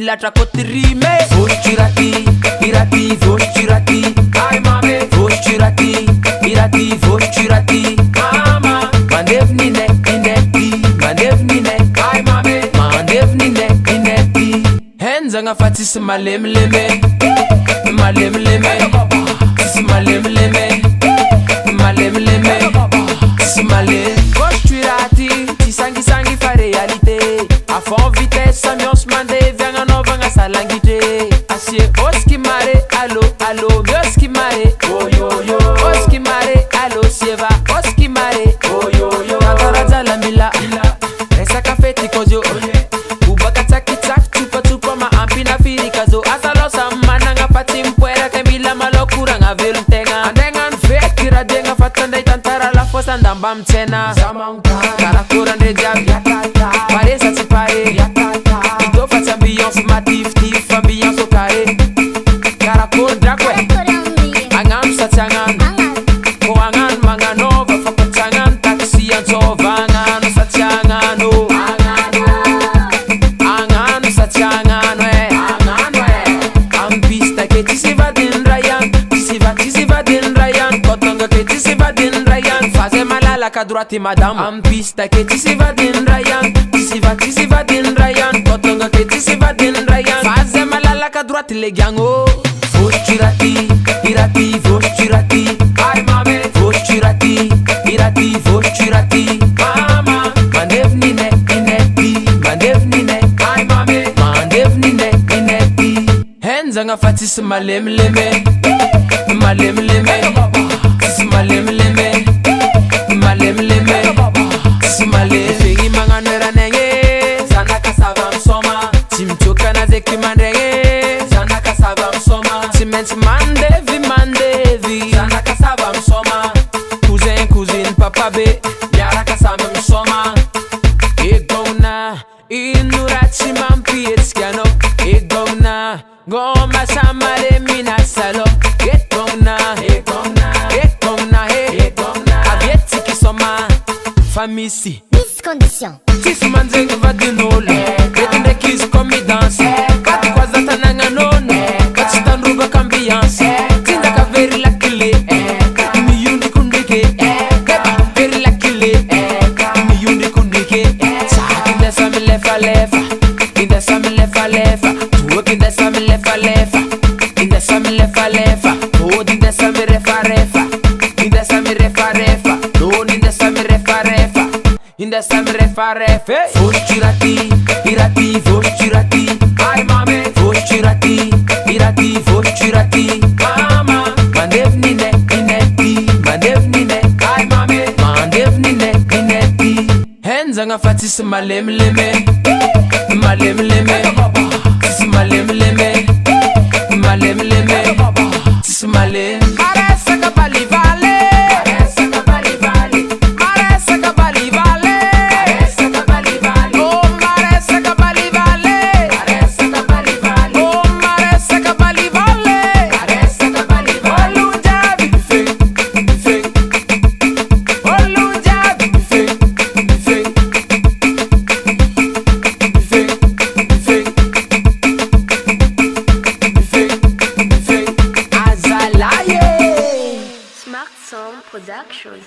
milatra kotirime. Voshtirati, irati, voshtirati. Ai mame, Voshtirati, irati, voshtirati. mama. Mandevni ne, ineti, mandevni ne. Ai mame, Mandevni ne, ineti. henzanga fatisi malemleme. Malemleme, tisi malemleme. Malemleme, tisi malem. Voshtirati, tisangi sangi fa réalité. À fond vitesse, ambiance mandevy, anga novanga salangite. Asie oski mare, allo, allo, mioski mare. Oh yo yo, Oski mare, allo, sieva, oski mare. oh yo yo. Nataraza la mila, resa kafeti kozo. Ubaka taki tak, tupa tupa ma ampina firi kazo. Asalosa mananga pati mpuera kemila malokura nga viltenga. Andengan fet kira denga fatanda itantara la fosa ndamba mtena. Karakura ndejabi, paresa tipare. Ito fata ambiance matif, tif ambiance au carré. Karakura drakwe, angam satyangan. Koangan manganova fapatangan taksi antovangano satyangano. Angano satyangano Ambista ke tisiva din rayan, tisiva din rayan. Kotonga ke tisiva din rayan. Faze malala kadurati madam. Ambista ke tisiva din rayan, tisiva din rayan. Kotonga ke tisiva din rayan. Faze malala kadurati legyango. Voshtirati, irati, voshtirati. Ai mame, Voshtirati, irati, voshtirati. mama. Mandevni ne, ineti, mandevni ne. Ai mame, Mandevni ne, ineti. henzanga fatisi malemleme. Malemleme, tisi malemleme. Malemleme, tisi malem. Fegi manganera nenge, zanda kasava msoma. Timchoka na zeki mandenge, zanda kasava msoma. Cement mandevi, zanda kasava msoma. Cousin, papa be, yara kasama msoma. Egona, inurachi mampi etskiano. Egona, goma samale mina salo. Egona, avieti kisoma. Famisi, Miss Condition. tisi manzenga va de nola. Betende kis komi danse. Kati kwa zata nanga nono. Kati tanruga kambiyanse. Tinda ka veri la kile. Mi yundi kundike. Veri la kile. Mi yundi kundike. Inda sami lefa lefa. Inda sami lefa lefa. Tuwek inda sami lefa lefa. Inda sami lefa lefa. Od inda sami refa refa. Inda sami refa refa. Don inda sami refa refa. Inda sami refa refa. Voshtirati, irati, voshtirati. Ai mame, Voshtirati, irati, voshtirati. mama. Mandevni ne, ineti, mandevni ne. Ai mame, Mandevni ne, ineti. henzanga fatisi malemleme. Malemleme, tisi malemleme. Malemleme, tisi malem. Maresa kabali vale. Maresa kabali vale. Maresa kabali vale. Maresa kabali vale. Oh, maresa kabali vale. Maresa kabali vale. Oh, maresa kabali vale. Maresa kabali vale. Olujabi bife, bife. Olujabi bife, bife. Azalaye. Smart Sound Production.